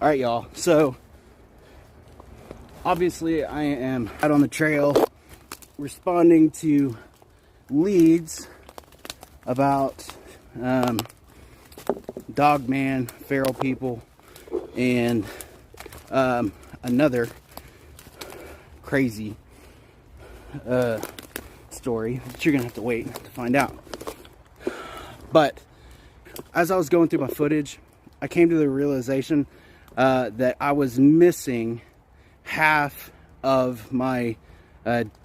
All right, y'all. So obviously I am out on the trail responding to leads about Dogman, feral people, and another crazy story that you're gonna have to wait to find out. But as I was going through my footage, I came to the realization that I was missing half of my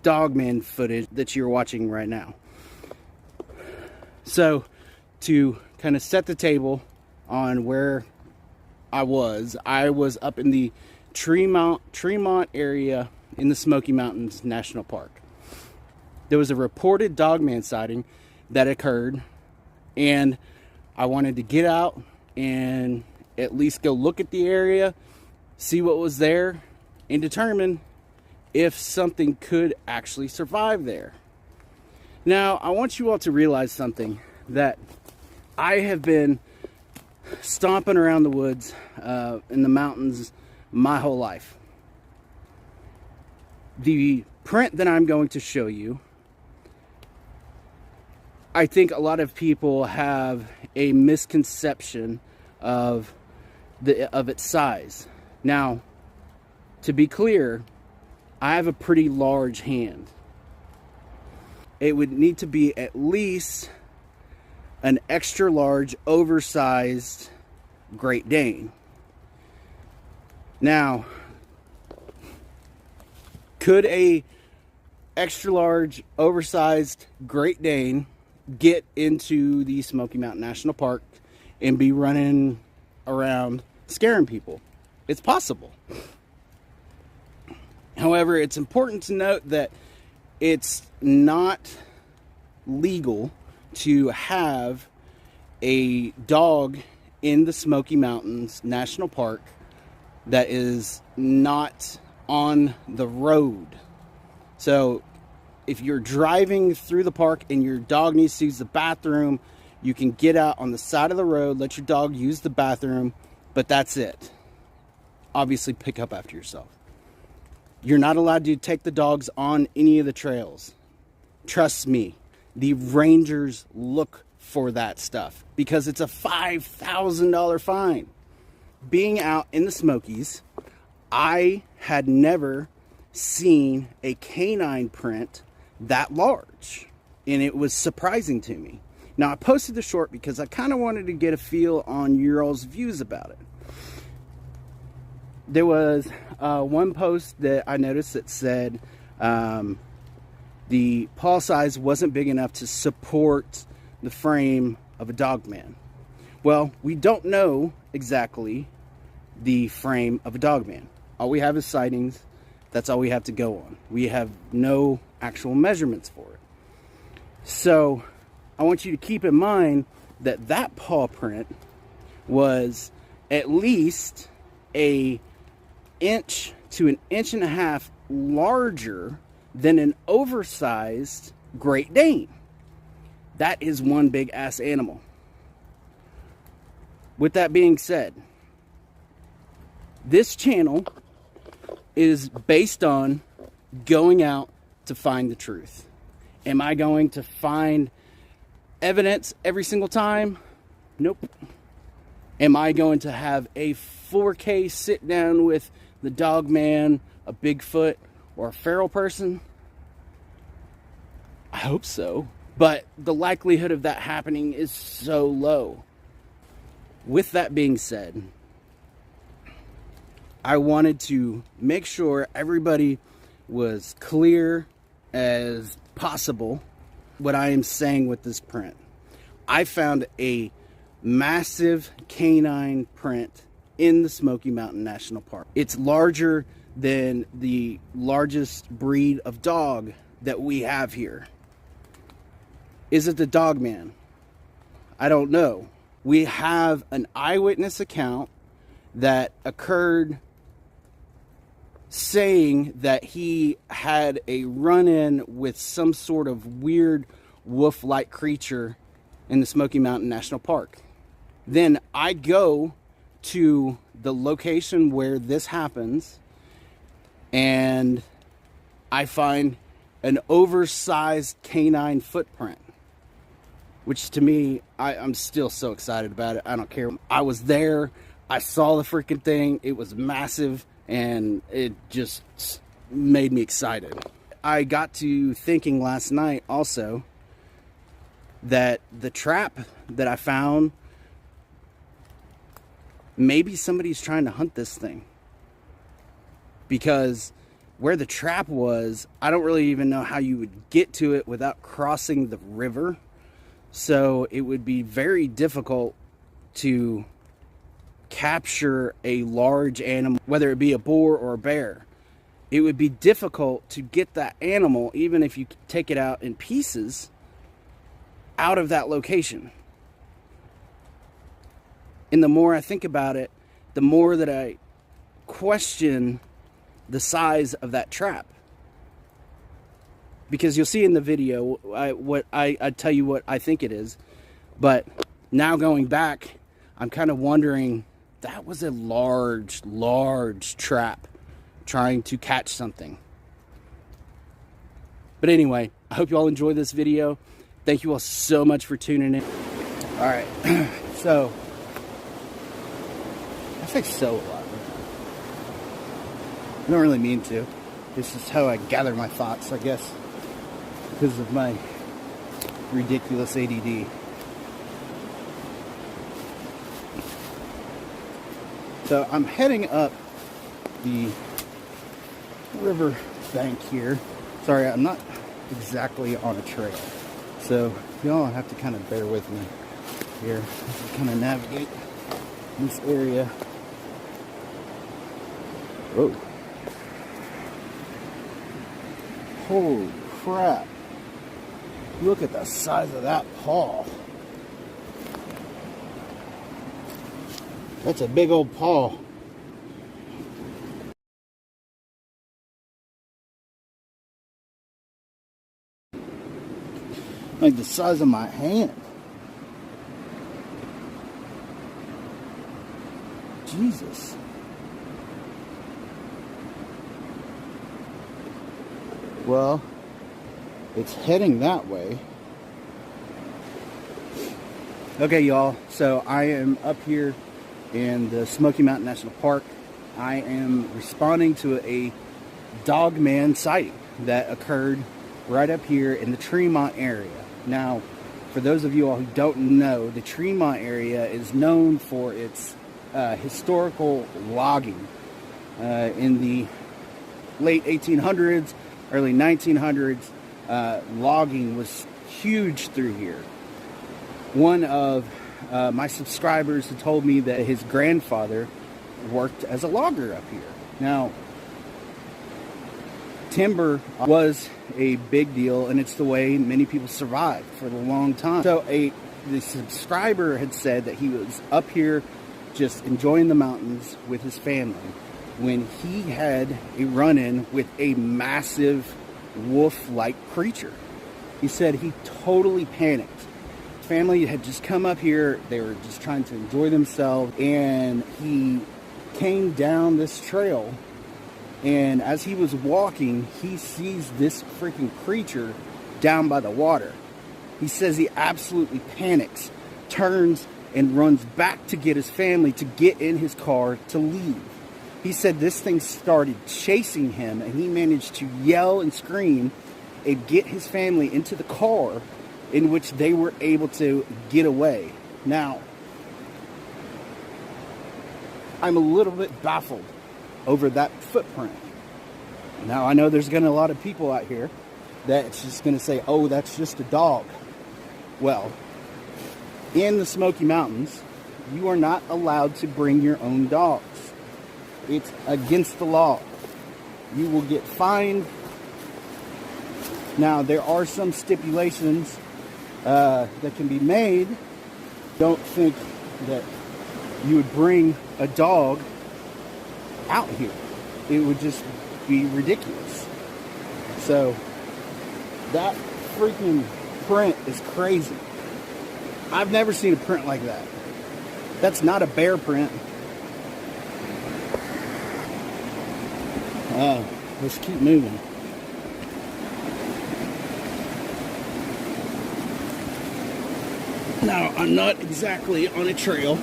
Dogman footage that you're watching right now. So to kind of set the table on where I was up in the Tremont area in the Smoky Mountains National Park. There was a reported Dogman sighting that occurred, and I wanted to get out and at least go look at the area, see what was there, and determine if something could actually survive there. Now, I want you all to realize something, that I have been stomping around the woods in the mountains my whole life. The print that I'm going to show you, I think a lot of people have a misconception of its size. Now, to be clear, I have a pretty large hand. It would need to be at least an extra large, oversized Great Dane. Now, could a extra large, oversized Great Dane get into the Smoky Mountain National Park and be running around scaring people? It's possible. However, it's important to note that it's not legal to have a dog in the Smoky Mountains National Park that is not on the road. So if you're driving through the park and your dog needs to use the bathroom, you can get out on the side of the road, let your dog use the bathroom, but that's it. Obviously, pick up after yourself. You're not allowed to take the dogs on any of the trails. Trust me, the rangers look for that stuff because it's a $5,000 fine. Being out in the Smokies, I had never seen a canine print that large, and it was surprising to me. Now, I posted the short because I kind of wanted to get a feel on your all's views about it. There was one post that I noticed that said the paw size wasn't big enough to support the frame of a Dogman. Well, we don't know exactly the frame of a Dogman. All we have is sightings. That's all we have to go on. We have no actual measurements for it. So I want you to keep in mind that that paw print was at least an inch to an inch and a half larger than an oversized Great Dane. That is one big ass animal. With that being said, this channel is based on going out to find the truth. Am I going to find evidence every single time? Nope. Am I going to have a 4K sit down with the Dogman, a Bigfoot, or a feral person? I hope so. But the likelihood of that happening is so low. With that being said, I wanted to make sure everybody was clear as possible what I am saying with this print. I found a massive canine print in the Smoky Mountain National Park. It's larger than the largest breed of dog that we have here. Is it the Dogman? I don't know. We have an eyewitness account that occurred saying that he had a run-in with some sort of weird wolf-like creature in the Smoky Mountain National Park. Then I go to the location where this happens, and I find an oversized canine footprint, which to me, I'm still so excited about it. I don't care. I was there. I saw the freaking thing. It was massive, and it just made me excited. I got to thinking last night also that the trap that I found, maybe somebody's trying to hunt this thing. Because where the trap was, I don't really even know how you would get to it without crossing the river. So it would be very difficult to capture a large animal, whether it be a boar or a bear. It would be difficult to get that animal, even if you take it out in pieces, out of that location. And the more I think about it, the more that I question the size of that trap. Because you'll see in the video, I tell you what I think it is. But now going back, I'm kind of wondering, that was a large, large trap trying to catch something. But anyway, I hope you all enjoy this video. Thank you all so much for tuning in. All right, so I say so a lot. I don't really mean to. This is how I gather my thoughts, I guess, because of my ridiculous ADD. So I'm heading up the river bank here. Sorry, I'm not exactly on a trail, so y'all have to kind of bear with me here as I kind of navigate this area. Whoa. Holy crap. Look at the size of that paw. That's a big old paw. Like the size of my hand. Jesus. Well, it's heading that way. Okay, y'all. So I am up here in the Smoky Mountain National Park. I am responding to a Dogman sighting that occurred right up here in the Tremont area. Now, for those of you all who don't know, the Tremont area is known for its historical logging. In the late 1800s, early 1900s, logging was huge through here. One of my subscribers had told me that his grandfather worked as a logger up here. Now, timber was a big deal, and it's the way many people survived for a long time. So the subscriber had said that he was up here just enjoying the mountains with his family when he had a run-in with a massive wolf-like creature. He said he totally panicked. His family had just come up here. They were just trying to enjoy themselves, and he came down this trail, and as he was walking, he sees this freaking creature down by the water. He says he absolutely panics, turns and runs back to get his family to get in his car to leave. He said this thing started chasing him, and he managed to yell and scream and get his family into the car, in which they were able to get away. Now, I'm a little bit baffled over that footprint. Now, I know there's going to be a lot of people out here that's just going to say, oh, that's just a dog. Well, in the Smoky Mountains, you are not allowed to bring your own dogs. It's against the law. You will get fined. Now, there are some stipulations that can be made. Don't think that you would bring a dog out here. It would just be ridiculous. So, that freaking print is crazy. I've never seen a print like that. That's not a bear print. Let's keep moving. Now, I'm not exactly on a trail,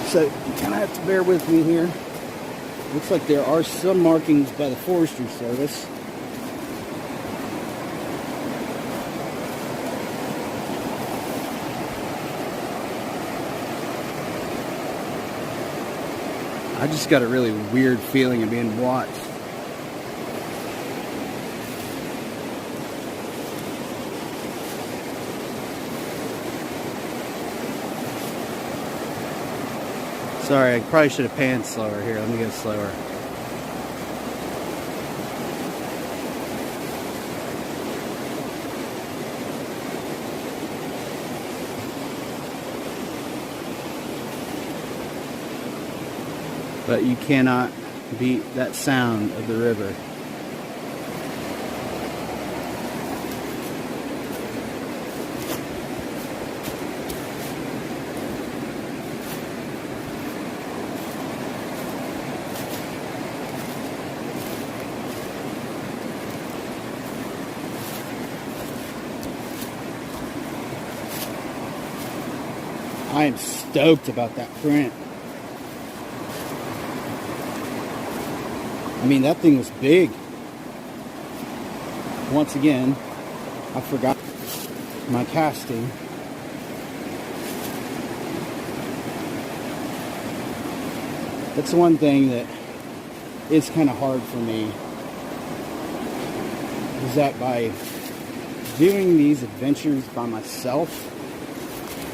so you kind of have to bear with me here. Looks like there are some markings by the Forestry Service. I just got a really weird feeling of being watched. Sorry, I probably should have panned slower here. Let me go slower. But you cannot beat that sound of the river. I am stoked about that print. I mean, that thing was big. Once again, I forgot my casting. That's the one thing that is kind of hard for me, is that by doing these adventures by myself,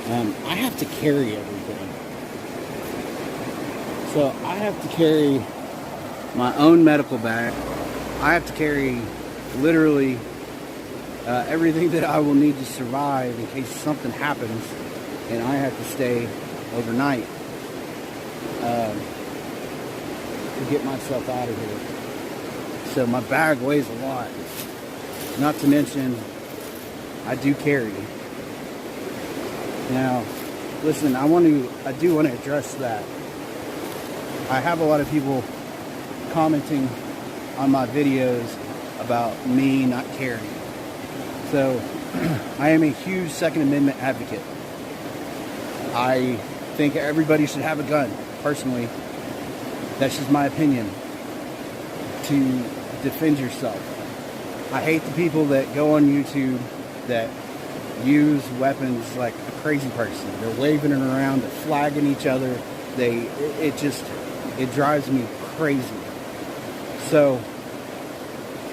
I have to carry everything. So I have to carry my own medical bag. I have to carry literally everything that I will need to survive in case something happens and I have to stay overnight to get myself out of here. So my bag weighs a lot. Not to mention, I do carry. Now, listen, I do want to address that. I have a lot of people commenting on my videos about me not carrying. So, I am a huge Second Amendment advocate. I think everybody should have a gun, personally. That's just my opinion. To defend yourself. I hate the people that go on YouTube that use weapons like a crazy person. They're waving it around, they're flagging each other. It drives me crazy. So,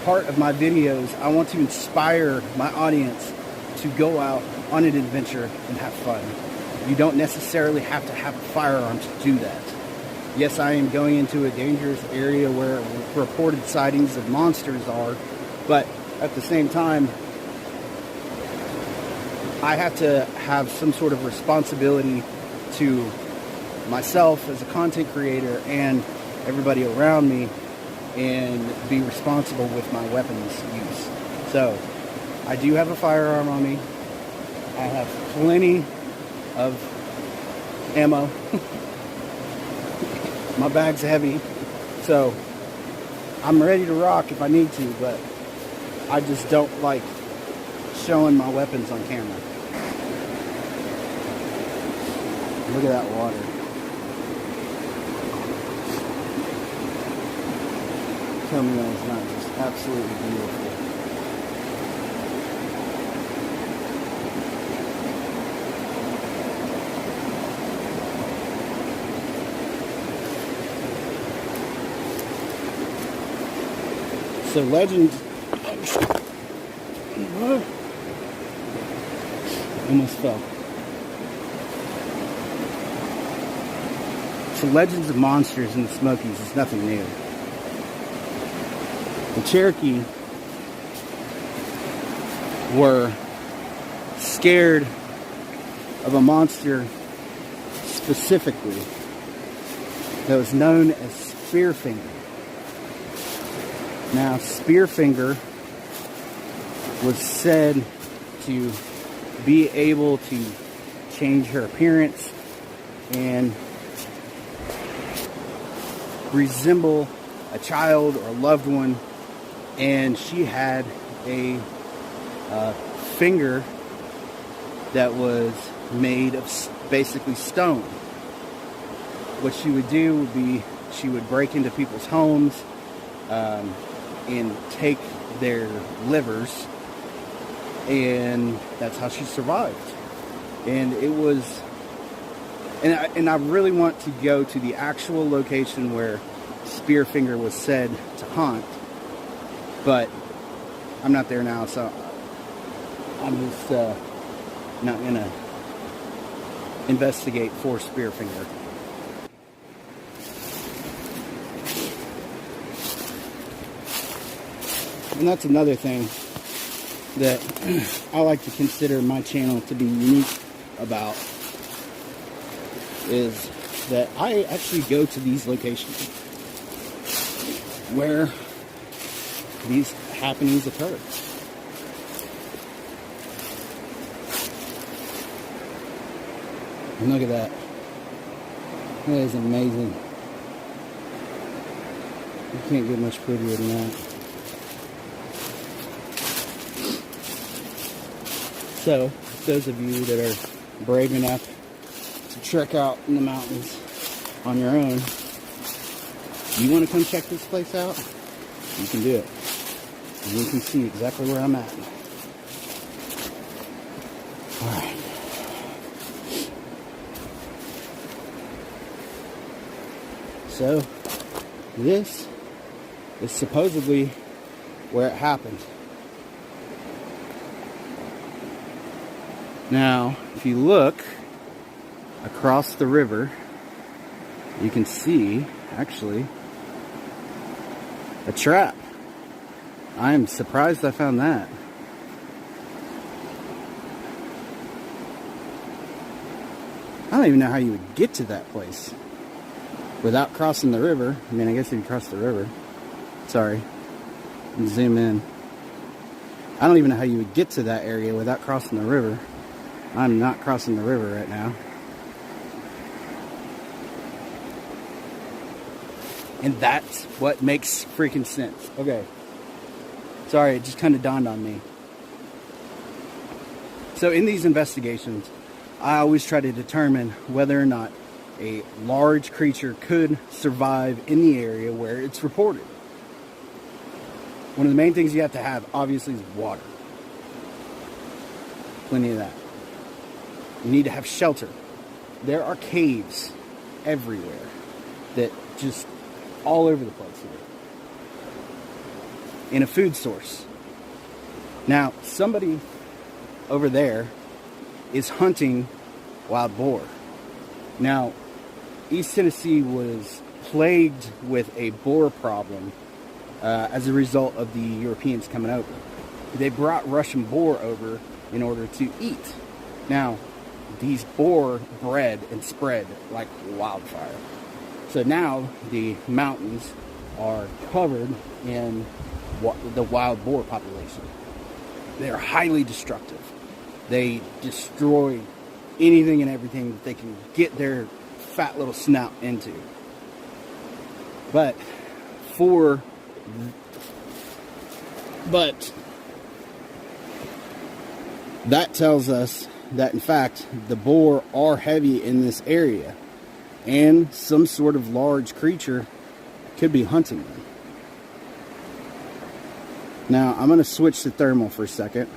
part of my videos, I want to inspire my audience to go out on an adventure and have fun. You don't necessarily have to have a firearm to do that. Yes, I am going into a dangerous area where reported sightings of monsters are, but at the same time, I have to have some sort of responsibility to myself as a content creator and everybody around me, and be responsible with my weapons use. So, I do have a firearm on me. I have plenty of ammo. My bag's heavy, so I'm ready to rock if I need to, but I just don't like showing my weapons on camera. Look at that water. Tell me that it's not just absolutely beautiful. So legends, almost fell. So legends of monsters in the Smokies is nothing new. The Cherokee were scared of a monster specifically that was known as Spearfinger. Now, Spearfinger was said to be able to change her appearance and resemble a child or a loved one, and she had a finger that was made of basically stone. What she would do would be she would break into people's homes and take their livers, and that's how she survived. And it was, and I really want to go to the actual location where Spearfinger was said to haunt, but I'm not there now, so I'm just not gonna investigate for Spearfinger. And that's another thing that I like to consider my channel to be unique about, is that I actually go to these locations where these happenings occur. And look at that. That is amazing. You can't get much prettier than that. So, those of you that are brave enough to trek out in the mountains on your own, you want to come check this place out? You can do it. And you can see exactly where I'm at. Alright. So, this is supposedly where it happened. Now, if you look across the river, you can see, actually, a trap. I am surprised I found that. I don't even know how you would get to that place without crossing the river. I mean, I guess if you cross the river. Sorry. Zoom in. I don't even know how you would get to that area without crossing the river. I'm not crossing the river right now. And that's what makes freaking sense. Okay. Sorry, it just kind of dawned on me. So in these investigations, I always try to determine whether or not a large creature could survive in the area where it's reported. One of the main things you have to have, obviously, is water. Plenty of that. You need to have shelter. There are caves everywhere that just all over the place here. And a food source. Now, somebody over there is hunting wild boar. Now, East Tennessee was plagued with a boar problem as a result of the Europeans coming over. They brought Russian boar over in order to eat. Now, these boar bred and spread like wildfire. So now the mountains are covered in the wild boar population. They are highly destructive. They destroy anything and everything that they can get their fat little snout into. But that tells us that in fact the boar are heavy in this area, and some sort of large creature could be hunting them. Now I'm going to switch to thermal for a second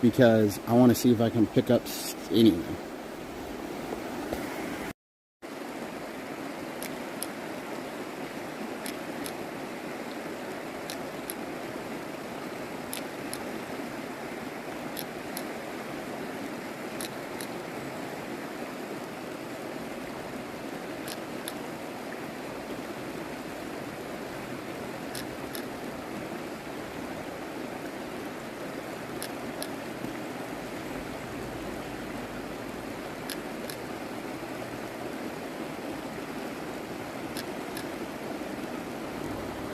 because I want to see if I can pick up anything.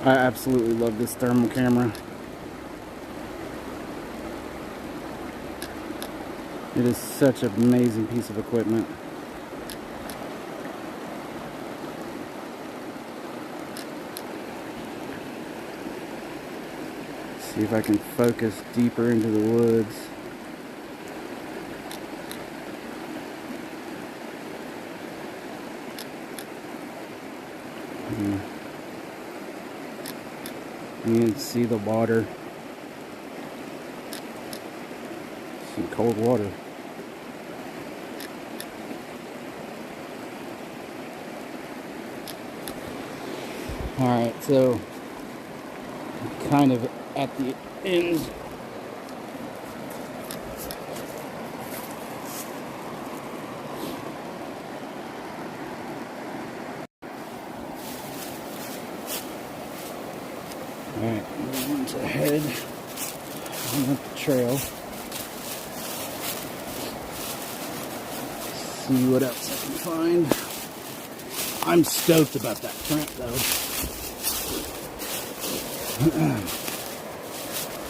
I absolutely love this thermal camera. It is such an amazing piece of equipment. See if I can focus deeper into the woods. You can see the water. Some cold water. Alright, so kind of at the end. Alright, we're going to head on up the trail. See what else I can find. I'm stoked about that print though.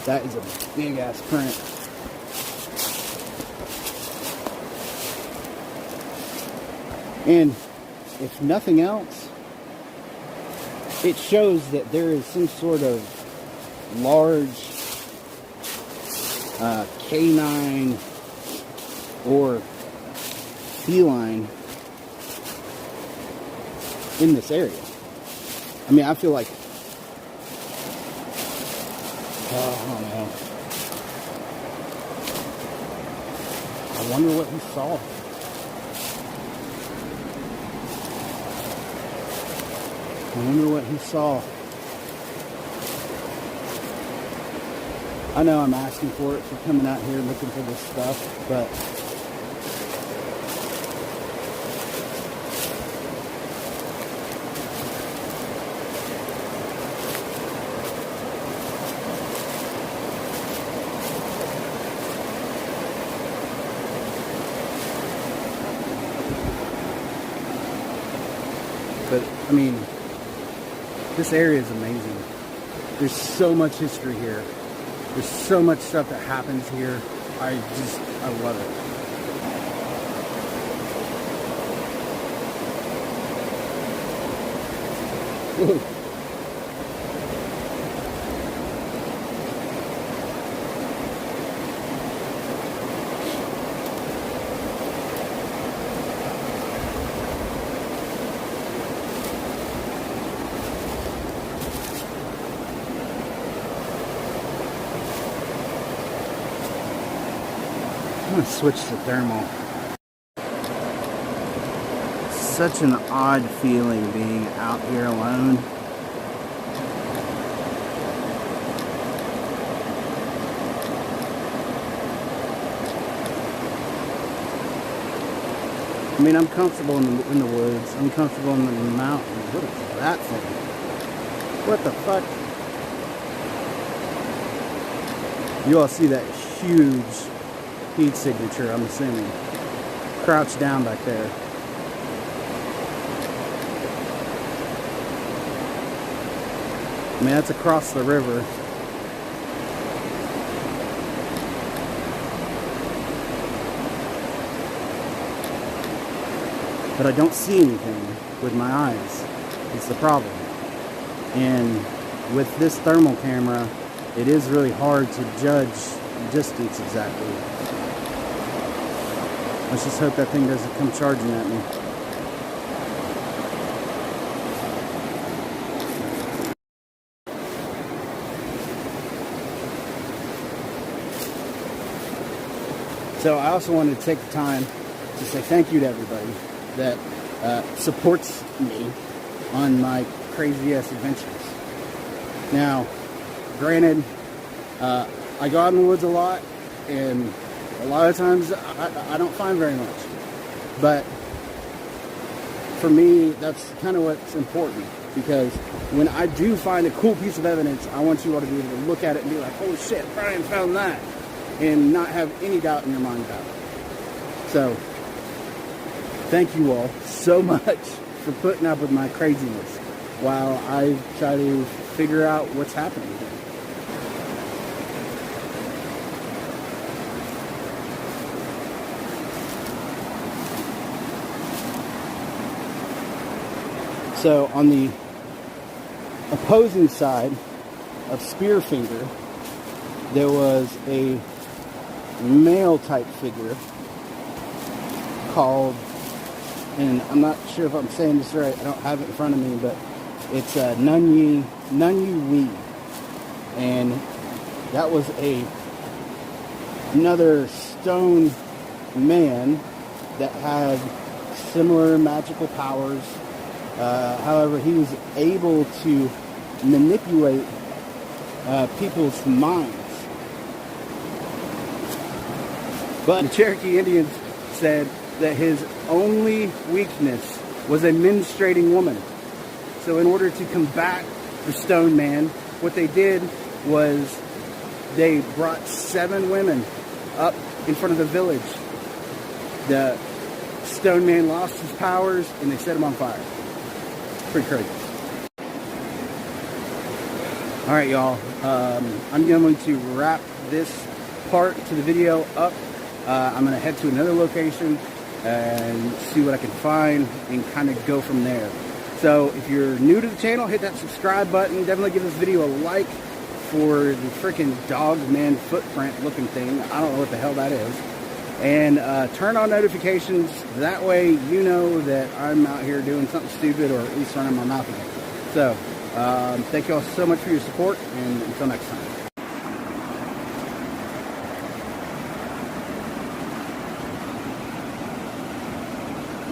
That is a big ass print. And if nothing else, it shows that there is some sort of large canine or feline in this area. I mean, I feel like, I don't know. I wonder what he saw. I wonder what he saw. I know I'm asking for it for coming out here looking for this stuff, but I mean, this area is amazing. There's so much history here. There's so much stuff that happens here. I love it. Whoa. I'm going to switch to thermal. Such an odd feeling being out here alone. I mean, I'm comfortable in the woods. I'm comfortable in the mountains. What is that thing? What the fuck? You all see that huge heat signature, I'm assuming. Crouched down back there. I mean, that's across the river. But I don't see anything with my eyes. It's the problem. And with this thermal camera, it is really hard to judge distance exactly. Let's just hope that thing doesn't come charging at me. So I also wanted to take the time to say thank you to everybody that supports me on my crazy ass adventures. Now, granted, I go out in the woods a lot, and a lot of times I don't find very much. But for me, that's kind of what's important, because when I do find a cool piece of evidence, I want you all to be able to look at it and be like, holy shit, Brian found that, and not have any doubt in your mind about it. So, thank you all so much for putting up with my craziness while I try to figure out what's happening here. So on the opposing side of Spearfinger there was a male type figure called, and I'm not sure if I'm saying this right, I don't have it in front of me, but it's Nun Yu Wee. And that was another stone man that had similar magical powers. However, he was able to manipulate people's minds. But the Cherokee Indians said that his only weakness was a menstruating woman. So in order to combat the stone man, what they did was they brought 7 women up in front of the village. The stone man lost his powers and they set him on fire. Pretty crazy. Alright, y'all. I'm going to wrap this part to the video up. I'm going to head to another location and see what I can find and kind of go from there. So if you're new to the channel, hit that subscribe button. Definitely give this video a like for the freaking Dogman footprint looking thing. I don't know what the hell that is. And turn on notifications. That way you know that I'm out here doing something stupid, or at least running my mouth again. So thank you all so much for your support, and until next time.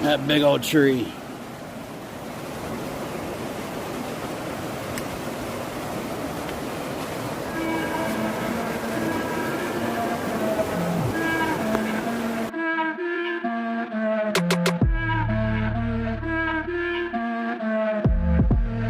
That big old tree.